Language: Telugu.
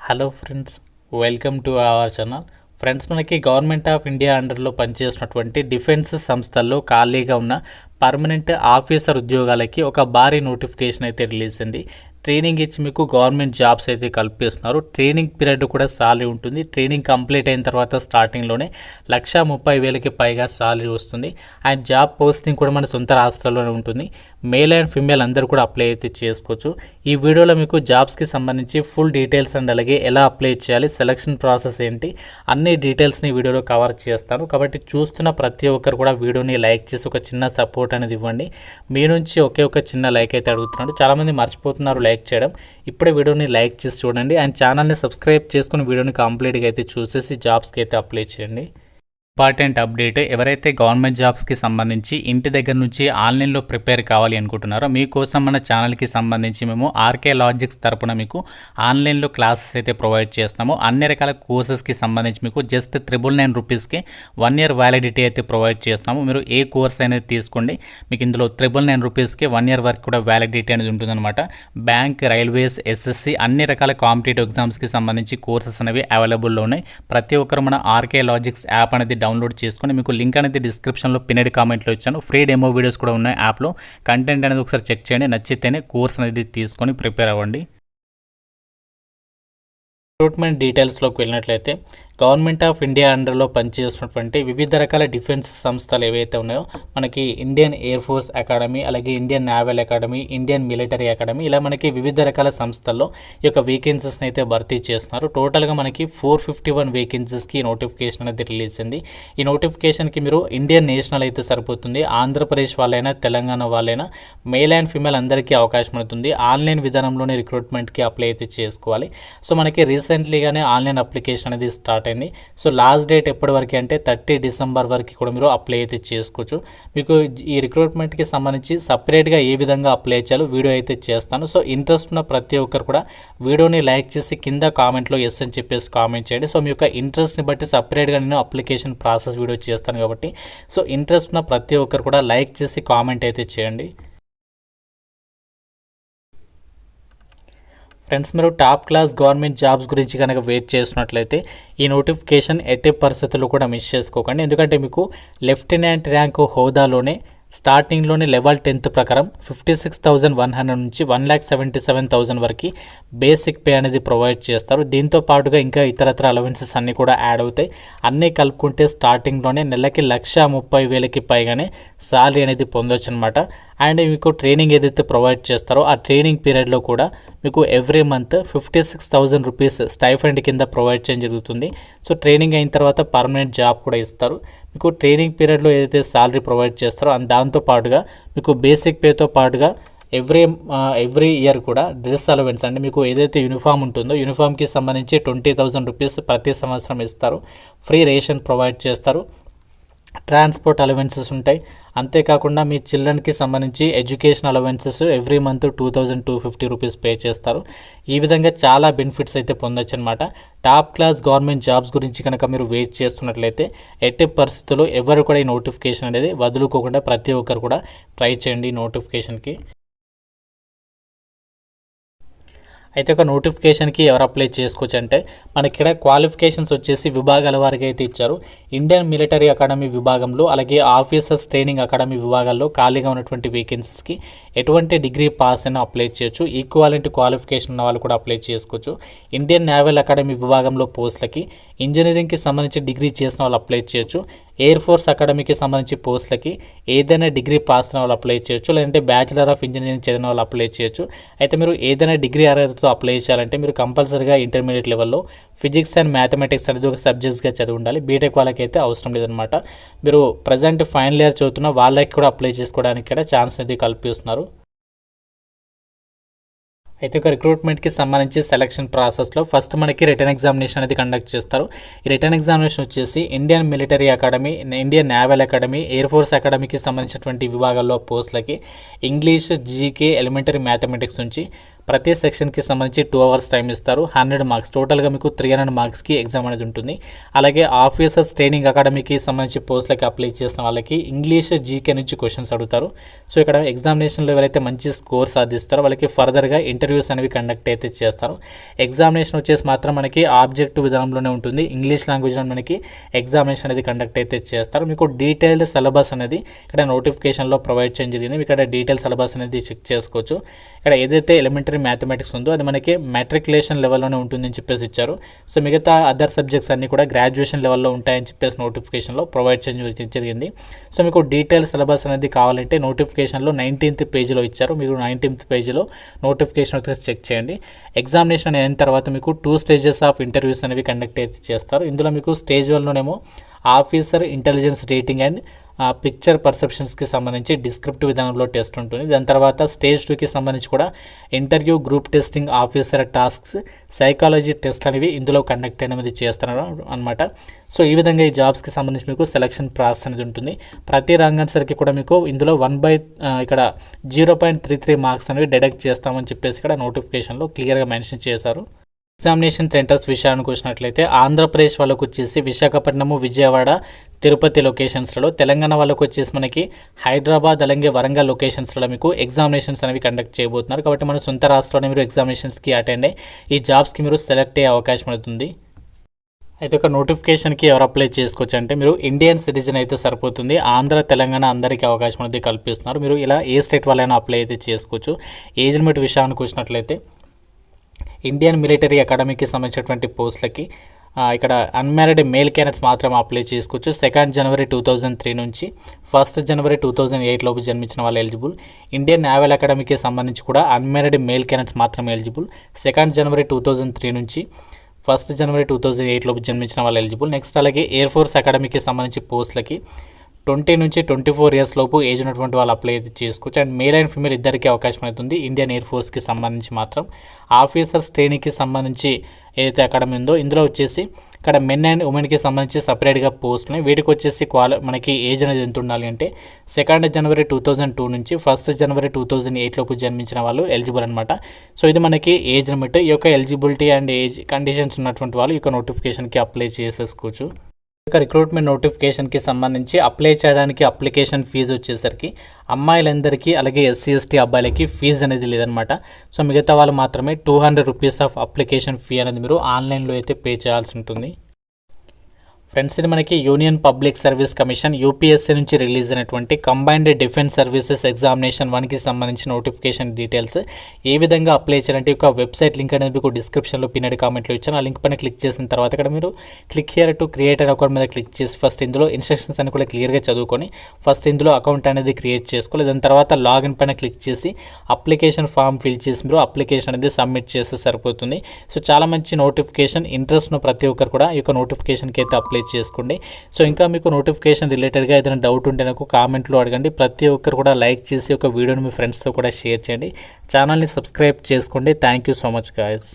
Hello friends, welcome to our channel. Friends, మనకి గవర్నమెంట్ ఆఫ్ ఇండియా అండర్లో పనిచేస్తున్నటువంటి డిఫెన్స్ సంస్థల్లో ఖాళీగా ఉన్న పర్మనెంట్ ఆఫీసర్ ఉద్యోగాలకి ఒక భారీ నోటిఫికేషన్ అయితే రిలీజ్ అయింది. ట్రైనింగ్ ఇచ్చి మీకు గవర్నమెంట్ జాబ్స్ అయితే కల్పిస్తున్నారు. ట్రైనింగ్ పీరియడ్ కూడా సాలరీ ఉంటుంది. ట్రైనింగ్ కంప్లీట్ అయిన తర్వాత స్టార్టింగ్లోనే 1,30,000కి పైగా సాలరీ వస్తుంది. అండ్ జాబ్ పోస్టింగ్ కూడా మన సొంత రాష్ట్రాల్లోనే ఉంటుంది. మేల్ అండ్ ఫిమేల్ అందరూ కూడా అప్లై అయితే చేసుకోవచ్చు. ఈ వీడియోలో మీకు జాబ్స్కి సంబంధించి ఫుల్ డీటెయిల్స్ అండ్ అలాగే ఎలా అప్లై చేయాలి, సెలక్షన్ ప్రాసెస్ ఏంటి, అన్ని డీటెయిల్స్ని వీడియోలో కవర్ చేస్తాను. కాబట్టి చూస్తున్న ప్రతి ఒక్కరు కూడా వీడియోని లైక్ చేసి ఒక చిన్న సపోర్ట్ అనేది ఇవ్వండి. మీ నుంచి ఒకే ఒక చిన్న లైక్ అయితే అడుగుతున్నాడు. చాలామంది మర్చిపోతున్నారు లైక్ చేయడం. ఇప్పుడే వీడియోని లైక్ చేసి చూడండి అండ్ ఛానల్ని సబ్స్క్రైబ్ చేసుకుని వీడియోని కంప్లీట్గా అయితే చూసేసి జాబ్స్కి అయితే అప్లై చేయండి. ఇంపార్టెంట్ అప్డేట్, ఎవరైతే గవర్నమెంట్ జాబ్స్కి సంబంధించి ఇంటి దగ్గర నుంచి ఆన్లైన్లో ప్రిపేర్ కావాలి అనుకుంటున్నారో మీకోసం మన ఛానల్కి సంబంధించి మేము ఆర్కే లాజిక్స్ తరపున మీకు ఆన్లైన్లో క్లాసెస్ అయితే ప్రొవైడ్ చేస్తున్నాము. అన్ని రకాల కోర్సెస్కి సంబంధించి మీకు జస్ట్ 999 రూపీస్కి 1 year వ్యాలిడిటీ అయితే ప్రొవైడ్ చేస్తున్నాము. మీరు ఏ కోర్స్ అనేది తీసుకోండి, మీకు ఇందులో 999 రూపీస్కి 1 year వరకు కూడా వ్యాలిడిటీ అనేది ఉంటుందన్నమాట. బ్యాంక్, రైల్వేస్, ఎస్ఎస్సి అన్ని రకాల కాంపిటేటివ్ ఎగ్జామ్స్కి సంబంధించి కోర్సెస్ అనేవి అవైలబుల్లో ఉన్నాయి. ప్రతి ఒక్కరు మన ఆర్కే లాజిక్స్ యాప్ అనేది డౌన్లోడ్ చేసుకొని మీకు లింక్ అనేది డిస్క్రిప్షన్లో పిన్నెడ్ కామెంట్లో ఇచ్చాను. ఫ్రీ డెమో వీడియోస్ కూడా ఉన్నాయి యాప్లో. కంటెంట్ అనేది ఒకసారి చెక్ చేయండి, నచ్చితేనే కోర్స్ అనేది తీసుకొని ప్రిపేర్ అవ్వండి. రిక్రూట్మెంట్ డీటెయిల్స్లోకి వెళ్ళినట్లయితే గవర్నమెంట్ ఆఫ్ ఇండియా అండర్లో పనిచేస్తున్నటువంటి వివిధ రకాల డిఫెన్స్ సంస్థలు ఏవైతే ఉన్నాయో మనకి ఇండియన్ ఎయిర్ ఫోర్స్ అకాడమీ, అలాగే Indian naval academy, Indian military academy, ఇలా మనకి వివిధ రకాల సంస్థల్లో ఈ యొక్క వేకెన్సీస్ని అయితే భర్తీ చేస్తున్నారు. టోటల్గా మనకి 451 వేకెన్సీస్కి నోటిఫికేషన్ అనేది రిలీజ్ అయింది. ఈ నోటిఫికేషన్కి మీరు ఇండియన్ నేషనల్ అయితే సరిపోతుంది. ఆంధ్రప్రదేశ్ వాళ్ళైనా, తెలంగాణ వాళ్ళైనా, మేల్ అండ్ ఫిమేల్ అందరికీ అవకాశం ఉంటుంది. ఆన్లైన్ విధానంలోనే రిక్రూట్మెంట్కి అప్లై అయితే చేసుకోవాలి. సో మనకి రీసెంట్లీగానే ఆన్లైన్ అప్లికేషన్ అనేది స్టార్ట్ అయింది. సో లాస్ట్ డేట్ ఎప్పటి వరకు అంటే 30 డిసెంబర్ వరకు కూడా మీరు అప్లై అయితే చేసుకోవచ్చు. మీకు ఈ రిక్రూట్మెంట్కి సంబంధించి సపరేట్గా ఏ విధంగా అప్లై చేయాలో వీడియో అయితే చేస్తాను. సో ఇంట్రెస్ట్ ఉన్న ప్రతి ఒక్కరు కూడా వీడియోని లైక్ చేసి కింద కామెంట్లో ఎస్ అని చెప్పేసి కామెంట్ చేయండి. సో మీ యొక్క ఇంట్రెస్ట్ని బట్టి సపరేట్గా నేను అప్లికేషన్ ప్రాసెస్ వీడియో చేస్తాను కాబట్టి సో ఇంట్రెస్ట్ ఉన్న ప్రతి ఒక్కరు కూడా లైక్ చేసి కామెంట్ అయితే చేయండి. ఫ్రెండ్స్, మీరు టాప్ క్లాస్ గవర్నమెంట్ జాబ్స్ గురించి కనుక వెయిట్ చేస్తున్నట్లయితే ఈ నోటిఫికేషన్ ఎట్టి పరిస్థితుల్లో కూడా మిస్ చేసుకోకండి. ఎందుకంటే మీకు లెఫ్టినెంట్ ర్యాంక్ హోదాలోనే స్టార్టింగ్లోనే లెవెల్ 10th ప్రకారం 56,100 నుంచి 1,77,000 వరకు బేసిక్ పే అనేది ప్రొవైడ్ చేస్తారు. దీంతో పాటుగా ఇంకా ఇతరత్ర అలవెన్సెస్ అన్నీ కూడా యాడ్ అవుతాయి. అన్నీ కలుపుకుంటే స్టార్టింగ్లోనే నెలకి 1,30,000కి పైగానే శాలరీ అనేది పొందొచ్చు అనమాట. అండ్ మీకు ట్రైనింగ్ ఏదైతే ప్రొవైడ్ చేస్తారో ఆ ట్రైనింగ్ పీరియడ్లో కూడా మీకు ఎవ్రీ మంత్ 56,000 రూపీస్ స్టైఫండ్ కింద ప్రొవైడ్ చేయడం జరుగుతుంది. సో ట్రైనింగ్ అయిన తర్వాత పర్మనెంట్ జాబ్ కూడా ఇస్తారు. మీకు ట్రైనింగ్ పీరియడ్లో ఏదైతే శాలరీ ప్రొవైడ్ చేస్తారో దాంతో పాటుగా మీకు బేసిక్ పేతో పాటుగా ఎవ్రీ ఇయర్ కూడా డ్రెస్ అలవెన్స్ అంటే మీకు ఏదైతే యూనిఫామ్ ఉంటుందో యూనిఫామ్కి సంబంధించి 20,000 రూపీస్ ప్రతి సంవత్సరం ఇస్తారు. ఫ్రీ రేషన్ ప్రొవైడ్ చేస్తారు. ట్రాన్స్పోర్ట్ అలవెన్సెస్ ఉంటాయి. అంతేకాకుండా మీ చిల్డ్రన్కి సంబంధించి education allowances every month 2,250 rupees pay చేస్తారు. ఈ విధంగా చాలా బెనిఫిట్స్ అయితే పొందొచ్చు అనమాట. టాప్ క్లాస్ గవర్నమెంట్ జాబ్స్ గురించి కనుక మీరు వెయిట్ చేస్తున్నట్లయితే ఎట్టి పరిస్థితుల్లో ఎవరు కూడా ఈ నోటిఫికేషన్ అనేది వదులుకోకుండా ప్రతి ఒక్కరు కూడా ట్రై చేయండి ఈ నోటిఫికేషన్కి. అయితే ఒక నోటిఫికేషన్కి ఎవరు అప్లై చేసుకోవచ్చు అంటే మనకి ఇక్కడ క్వాలిఫికేషన్స్ వచ్చేసి విభాగాల వారికి అయితే ఇచ్చారు. ఇండియన్ మిలిటరీ అకాడమీ విభాగంలో అలాగే ఆఫీసర్స్ ట్రైనింగ్ అకాడమీ విభాగాల్లో ఖాళీగా ఉన్నటువంటి వేకెన్సీస్కి ఎటువంటి డిగ్రీ పాస్ అయినా అప్లై చేయొచ్చు. ఈక్వాలిటీ క్వాలిఫికేషన్ ఉన్న వాళ్ళు కూడా అప్లై చేసుకోవచ్చు. ఇండియన్ నేవల్ అకాడమీ విభాగంలో పోస్టులకి ఇంజనీరింగ్కి సంబంధించి డిగ్రీ చేసిన వాళ్ళు అప్లై చేయొచ్చు. ఎయిర్ ఫోర్స్ అకాడమీకి సంబంధించి పోస్టులకి ఏదైనా డిగ్రీ పాస్ అయిన వాళ్ళు అప్లై చేయొచ్చు, లేదంటే బ్యాచిలర్ ఆఫ్ ఇంజనీరింగ్ చదివిన వాళ్ళు అప్లై చేయొచ్చు. అయితే మీరు ఏదైనా డిగ్రీ అర్హతతో అప్లై చేయాలంటే మీరు కంపల్సరీగా ఇంటర్మీడియట్ లెవెల్లో ఫిజిక్స్ అండ్ మ్యాథమెటిక్స్ అనేది ఒక సబ్జెక్ట్స్గా చదివి ఉండాలి. బీటెక్ వాళ్ళకి అయితే అవసరం లేదనమాట. మీరు ప్రజెంట్ ఫైనల్ ఇయర్ చదువుతున్న వాళ్ళకి కూడా అప్లై చేసుకోవడానికి కూడా ఛాన్స్ అనేది కల్పిస్తున్నారు. అయితే ఒక రిక్రూట్మెంట్కి సంబంధించి సెలక్షన్ ప్రాసెస్లో ఫస్ట్ మనకి రిటర్న్ ఎగ్జామినేషన్ అనేది కండక్ట్ చేస్తారు. ఈ రిటర్న్ ఎగ్జామినేషన్ వచ్చేసి Indian military academy, Indian naval academy, air force అకాడమీకి సంబంధించినటువంటి విభాగాల్లో పోస్టులకి ఇంగ్లీష్, జీకే, ఎలిమెంటరీ మ్యాథమెటిక్స్ నుంచి ప్రతి సెక్షన్కి సంబంధించి 2 అవర్స్ టైం ఇస్తారు. 100 మార్క్స్ టోటల్గా మీకు 300 మార్క్స్కి ఎగ్జామ్ అనేది ఉంటుంది. అలాగే ఆఫీసర్స్ ట్రైనింగ్ అకాడమీకి సంబంధించి పోస్టులకి అప్లై చేసిన వాళ్ళకి ఇంగ్లీష్ జీకే నుంచి క్వశ్చన్స్ అడుగుతారు. సో ఇక్కడ ఎగ్జామినేషన్లో ఎవరైతే మంచి స్కోర్ సాధిస్తారో వాళ్ళకి ఫర్దర్గా ఇంటర్వ్యూస్ అనేవి కండక్ట్ అయితే చేస్తారు. ఎగ్జామినేషన్ వచ్చేసి మాత్రం మనకి ఆబ్జెక్టివ్ విధానంలోనే ఉంటుంది. ఇంగ్లీష్ లాంగ్వేజ్లో మనకి ఎగ్జామినేషన్ అనేది కండక్ట్ అయితే చేస్తారు. మీకు డీటెయిల్డ్ సిలబస్ అనేది ఇక్కడ నోటిఫికేషన్లో ప్రొవైడ్ చేయడం జరిగింది. ఇక్కడ డీటెయిల్ సిలబస్ అనేది చెక్ చేసుకోవచ్చు. ఇక్కడ ఏదైతే ఎలిమెంటరీ మ్యాథమెటిక్స్ ఉందో అది మనకి మెట్రికులేషన్ లెవెల్లోనే ఉంటుందని చెప్పేసి ఇచ్చారు. సో మిగతా అదర్ సబ్జెక్ట్స్ అన్నీ కూడా గ్రాడ్యుయేషన్ లెవెల్లో ఉంటాయని చెప్పేసి నోటిఫికేషన్లో ప్రొవైడ్ చేయడం జరిగింది. సో మీకు డీటెయిల్ సిలబస్ అనేది కావాలంటే నోటిఫికేషన్లో 19th పేజీలో ఇచ్చారు. మీరు 19th పేజీలో నోటిఫికేషన్ వచ్చేసి చెక్ చేయండి. ఎగ్జామినేషన్ అయిన తర్వాత మీకు 2 స్టేజెస్ ఆఫ్ ఇంటర్వ్యూస్ అనేవి కండక్ట్ అయితే చేస్తారు. ఇందులో మీకు స్టేజ్ 1లోనేమో officer intelligence rating and picture పర్సెప్షన్స్కి సంబంధించి డిస్క్రిప్టివ్ విధానంలో టెస్ట్ ఉంటుంది. దాని తర్వాత స్టేజ్ 2కి సంబంధించి కూడా interview, group testing, officer tasks, psychology test అనేవి ఇందులో కండక్ట్ అనేది చేస్తున్నారు అనమాట. సో ఈ విధంగా ఈ జాబ్స్కి సంబంధించి మీకు సెలక్షన్ ప్రాసెస్ అనేది ఉంటుంది. ప్రతి రంగానికి కూడా మీకు ఇందులో ఇక్కడ 0.33 మార్క్స్ అనేవి డిడక్ట్ చేస్తామని చెప్పేసి ఇక్కడ నోటిఫికేషన్లో క్లియర్గా మెన్షన్ చేశారు. ఎగ్జామినేషన్ సెంటర్స్ విషయానికి వచ్చినట్లయితే ఆంధ్రప్రదేశ్ వాళ్ళకు వచ్చేసి విశాఖపట్నము, విజయవాడ, తిరుపతి లొకేషన్స్లలో, తెలంగాణ వాళ్ళకు వచ్చేసి మనకి హైదరాబాద్ అలాగే వరంగల్ లొకేషన్స్లో మీకు ఎగ్జామినేషన్స్ అనేవి కండక్ట్ చేయబోతున్నారు. కాబట్టి మన సొంత రాష్ట్రంలో మీరు ఎగ్జామినేషన్స్కి అటెండ్ అయ్యి ఈ జాబ్స్కి మీరు సెలెక్ట్ అయ్యే అవకాశం అవుతుంది. అయితే ఒక నోటిఫికేషన్కి ఎవరు అప్లై చేసుకోవచ్చు అంటే మీరు ఇండియన్ సిటిజన్ అయితే సరిపోతుంది. ఆంధ్ర, తెలంగాణ అందరికీ అవకాశం అనేది కల్పిస్తున్నారు. మీరు ఇలా ఏ స్టేట్ వాళ్ళైనా అప్లై అయితే చేసుకోవచ్చు. ఏజ్ లిమిట్ విషయానికి వచ్చినట్లయితే ఇండియన్ మిలిటరీ అకాడమీకి సంబంధించినటువంటి పోస్టులకి ఇక్కడ అన్మ్యారీడ్ మేల్ క్యాండిడేట్స్ మాత్రమే అప్లై చేసుకోవచ్చు. 2 జనవరి 2003 నుంచి 1 జనవరి 2008 లోపు జన్మించిన వాళ్ళు ఎలిజిబుల్. ఇండియన్ నేవల్ అకాడమీకి సంబంధించి కూడా అన్మ్యారీడ్ మేల్ క్యాండిడేట్స్ మాత్రమే ఎలిజిబుల్. 2 జనవరి 2003 నుంచి 1 జనవరి 2008 లోపు జన్మించిన వాళ్ళు ఎలిజిబుల్. నెక్స్ట్ అలాగే ఎయిర్ ఫోర్స్ అకాడమీకి సంబంధించి పోస్టులకి 20 నుంచి 24 ఇయర్స్ లోపు ఏజ్ ఉన్నటువంటి వాళ్ళు అప్లై అయితే చేసుకోవచ్చు. అండ్ మేల్ అండ్ ఫీమేల్ ఇద్దరికీ అవకాశం అవుతుంది. ఇండియన్ ఎయిర్ ఫోర్స్కి సంబంధించి మాత్రం ఆఫీసర్స్ ట్రైనింగ్కి సంబంధించి ఏదైతే అకాడమీ ఉందో ఇందులో వచ్చేసి ఇక్కడ మెన్ అండ్ ఉమెన్కి సంబంధించి సపరేట్గా పోస్టులు. వీటికి వచ్చేసి మనకి ఏజ్ అనేది ఎంత ఉండాలి అంటే 2 జనవరి 2002 నుంచి 1 జనవరి 2008 లోపు జన్మించిన వాళ్ళు ఎలిజిబుల్ అనమాట. సో ఇది మనకి ఏజ్ లిమిట్. ఈ యొక్క ఎలిజిబిలిటీ అండ్ ఏజ్ కండిషన్స్ ఉన్నటువంటి వాళ్ళు ఈ యొక్క నోటిఫికేషన్కి అప్లై చేసేసుకోవచ్చు. ఇక రిక్రూట్మెంట్ నోటిఫికేషన్కి సంబంధించి అప్లై చేయడానికి అప్లికేషన్ ఫీజు వచ్చేసరికి అమ్మాయిలందరికీ అలాగే SC ST అబ్బాయిలకి ఫీజు అనేది లేదనమాట. సో మిగతా వాళ్ళు మాత్రమే 200 రూపీస్ ఆఫ్ అప్లికేషన్ ఫీ అనేది మీరు ఆన్లైన్లో అయితే పే చేయాల్సి ఉంటుంది. ఫ్రెండ్స్, ఇది మనకి union public service commission UPSC నుంచి రిలీజ్ అయినటువంటి కంబైన్డ్ డిఫెన్స్ సర్వీసెస్ ఎగ్జామినేషన్ 1కి సంబంధించిన నోటిఫికేషన్ డీటెయిల్స్. ఏ విధంగా అప్లై చేయాలంటే ఒక వెబ్సైట్ లింక్ అనేది మీకు డిస్క్రిప్షన్లో పిన్నెడ్ కామెంట్లో ఇచ్చాను. ఆ లింక్ పైన క్లిక్ చేసిన తర్వాత ఇక్కడ మీరు click here to create an account మీద క్లిక్ చేసి ఫస్ట్ ఇందులో ఇన్స్ట్రక్షన్స్ అని కూడా క్లియర్గా చదువుకొని ఫస్ట్ ఇందులో అకౌంట్ అనేది క్రియేట్ చేసుకోవాలి. దాని తర్వాత లాగిన్ పైన క్లిక్ చేసి అప్లికేషన్ ఫామ్ ఫిల్ చేసి మీరు అప్లికేషన్ అనేది సబ్మిట్ చేస్తే సరిపోతుంది. సో చాలా మంచి నోటిఫికేషన్. ఇంట్రెస్ట్ ఉన్న ప్రతి ఒక్కరు కూడా ఈ యొక్క నోటిఫికేషన్కి అయితే అప్లై చేసుకోండి. సో ఇంకా మీకు నోటిఫికేషన్ రిలేటెడ్గా ఏదైనా డౌట్ ఉంటే నాకు కామెంట్లో అడగండి. ప్రతి ఒక్కరు కూడా లైక్ చేసి ఒక వీడియోని మీ ఫ్రెండ్స్తో కూడా షేర్ చేయండి. ఛానల్ని సబ్స్క్రైబ్ చేసుకోండి. Thank you so much guys.